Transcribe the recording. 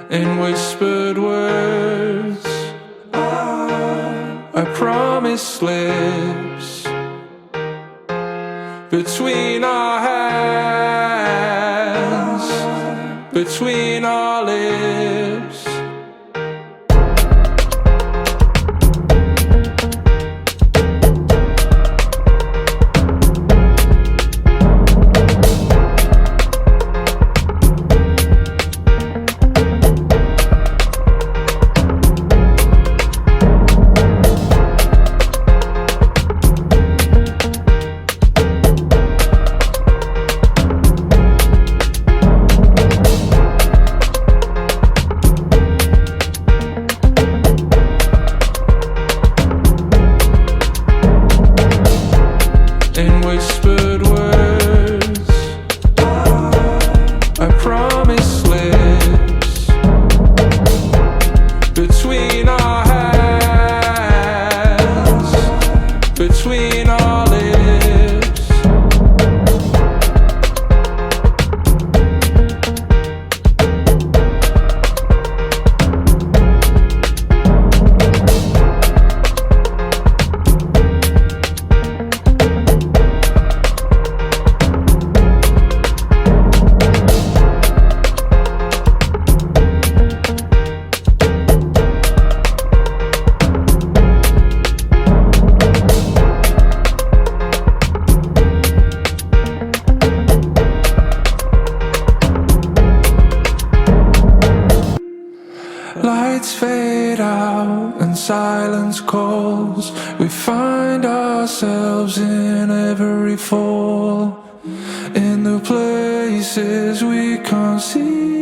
in whispered words. I promise lips between our hands, between our lips. In whispered words, I promise lips between our hands, between our lips. Lights fade out and silence calls. We find ourselves in every fall, in the places we can't see.